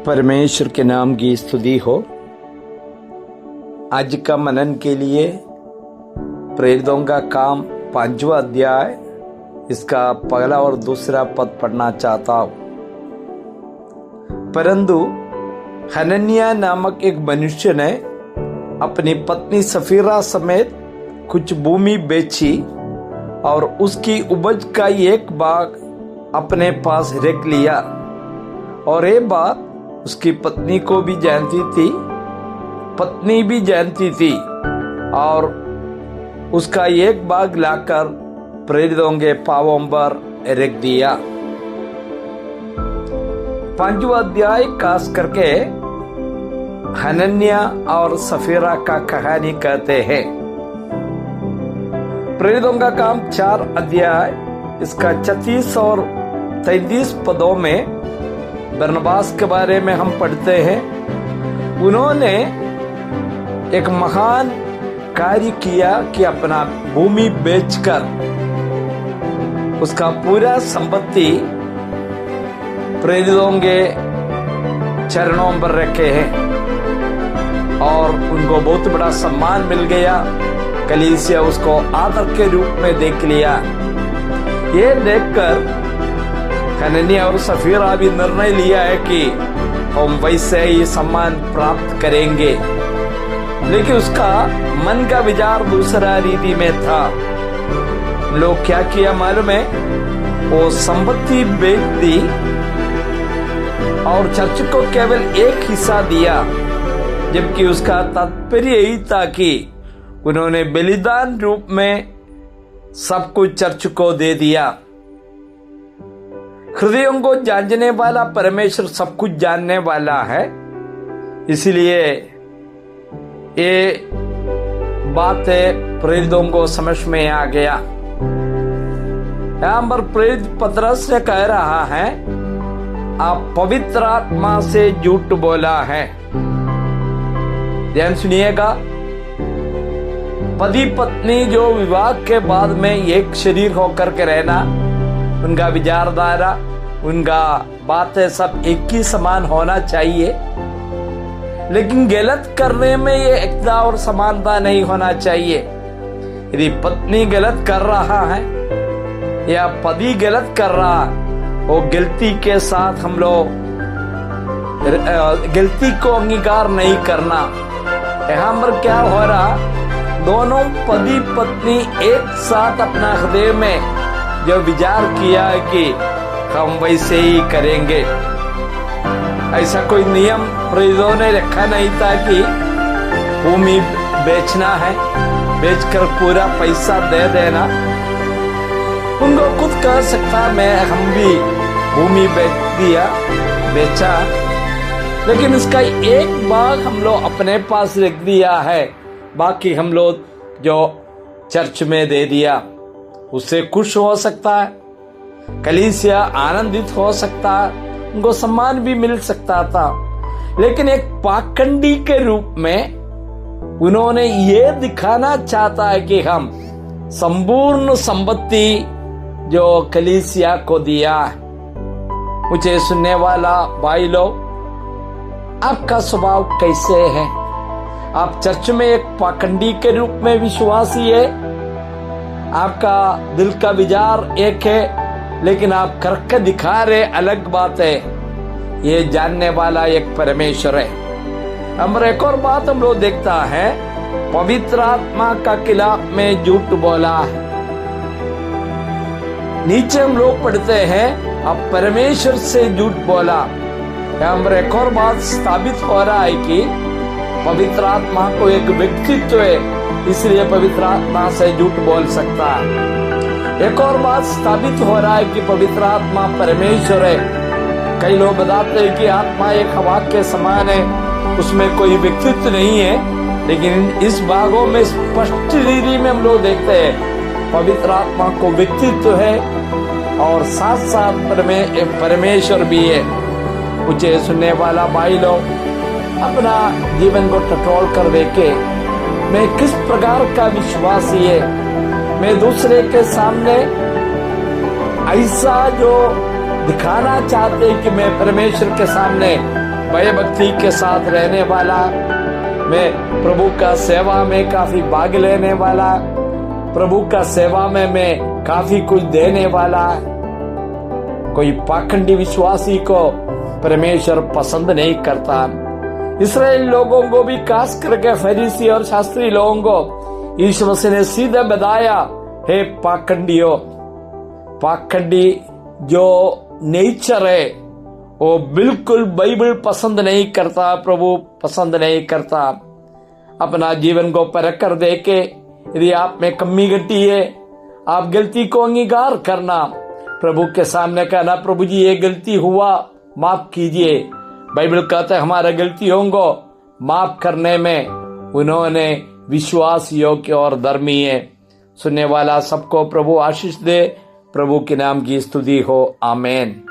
परमेश्वर के नाम की स्तुति हो। आज का मनन के लिए प्रेरितों का काम 5वां अध्याय इसका पहला और दूसरा पद पढ़ना चाहता हूं। परंतु हनन्याह नामक एक मनुष्य ने अपनी पत्नी सफीरा समेत कुछ भूमि बेची और उसकी उपज का एक भाग अपने पास रख लिया। और ये बात उसकी पत्नी को भी जानती थी, पत्नी भी जानती थी, और उसका एक भाग लाकर प्रेरितों के पांवों पर रख दिया। 5वां अध्याय खास करके हनन्याह और सफीरा का कहानी कहते हैं। प्रेरितों का काम 4 अध्याय इसका 36 और 33 पदों में बरनबास के बारे में हम पढ़ते हैं। उन्होंने एक महान कार्य किया कि अपना भूमि बेचकर उसका पूरा संपत्ति प्रेरितों के चरणों पर रखे हैं और उनको बहुत बड़ा सम्मान मिल गया। कलीसिया उसको आदर के रूप में देख लिया। ये देखकर हनन्याह और सफीरा भी निर्णय लिया है कि हम वैसे ही सम्मान प्राप्त करेंगे, लेकिन उसका मन का विचार दूसरा रीति में था। लोग क्या किया मालूम है? वो संपत्ति बेच दी और चर्च को केवल एक हिस्सा दिया, जबकि उसका तात्पर्य यही था कि उन्होंने बलिदान रूप में सब कुछ चर्च को दे दिया। हृदयों को जानने वाला परमेश्वर सब कुछ जानने वाला है, इसलिए ये बातें प्रेरितों को समझ में आ गया। यहां पर प्रेरित पतरस ने कह रहा है, आप पवित्र आत्मा से झूठ बोला है। ध्यान सुनिएगा, पति पत्नी जो विवाह के बाद में एक शरीर होकर के रहना, उनका विचारधारा, उनका बातें सब एक ही समान होना चाहिए, लेकिन गलत करने में ये एकता और समानता नहीं होना चाहिए। यदि पत्नी गलत कर रहा है या पति गलत कर रहा, वो गलती के साथ हम लोग गलती को अंगीकार नहीं करना। यहाँ पर क्या हो रहा, दोनों पति पत्नी एक साथ अपना हृदय में जो विचार किया है कि हम वैसे ही करेंगे। ऐसा कोई नियम प्रेरितों ने रखा नहीं था कि भूमि बेचना है, बेचकर पूरा पैसा दे देना। उनको खुद कह सकता हम भी भूमि बेचा, लेकिन इसका एक भाग हम लोग अपने पास रख दिया है, बाकी हम लोग जो चर्च में दे दिया। उससे खुश हो सकता है, कलीसिया आनंदित हो सकता है, उनको सम्मान भी मिल सकता था, लेकिन एक पाखंडी के रूप में उन्होंने ये दिखाना चाहता है कि हम संपूर्ण संपत्ति जो कलीसिया को दिया है। मुझे सुनने वाला भाई लोग, आपका स्वभाव कैसे है? आप चर्च में एक पाखंडी के रूप में विश्वासी है, आपका दिल का विचार एक है, लेकिन आप करके दिखा रहे अलग बात है। ये जानने वाला एक परमेश्वर है। हम एक और बात हम लोग देखता है, पवित्र आत्मा का खिलाफ में झूठ बोला है। नीचे हम लोग पढ़ते हैं, अब परमेश्वर से झूठ बोला। हम एक और बात स्थापित हो रहा है कि पवित्र आत्मा को एक व्यक्तित्व है, इसलिए पवित्र आत्मा से झूठ बोल सकता है। एक और बात स्थापित हो रहा है कि पवित्र आत्मा परमेश्वर है। कई लोग बताते हैं कि आत्मा एक हवा के समान है, उसमें कोई व्यक्तित्व नहीं है, लेकिन इस भागों में स्पष्ट रीति में हम लोग देखते हैं पवित्र आत्मा को व्यक्तित्व है और साथ साथ परमेश्वर भी है। मुझे सुनने वाला भाई लोग, अपना जीवन को टटोल कर देखे, मैं किस प्रकार का विश्वासी है। मैं दूसरे के सामने ऐसा जो दिखाना चाहते कि मैं परमेश्वर के सामने भय भक्ति के साथ रहने वाला, मैं प्रभु का सेवा में काफी भाग लेने वाला, प्रभु का सेवा में मैं काफी कुछ देने वाला। कोई पाखंडी विश्वासी को परमेश्वर पसंद नहीं करता। इस्राएल लोगों को भी खास करके फरीसी और शास्त्री लोगों को यीशु मसीह ने सीधे बताया, हे पाखंडियों, पाखंडी जो नेचर है वो बिल्कुल बाइबल पसंद नहीं करता, प्रभु पसंद नहीं करता। अपना जीवन को परख कर देखे, यदि आप में कमी घटी है, आप गलती को अंगीकार करना, प्रभु के सामने कहना, प्रभु जी ये गलती हुआ, माफ कीजिए। बाइबल कहता है हमारा गलती होंगे माफ करने में उन्होंने विश्वास योग्य और धर्मी है। सुनने वाला सबको प्रभु आशीष दे। प्रभु के नाम की स्तुति हो। आमीन।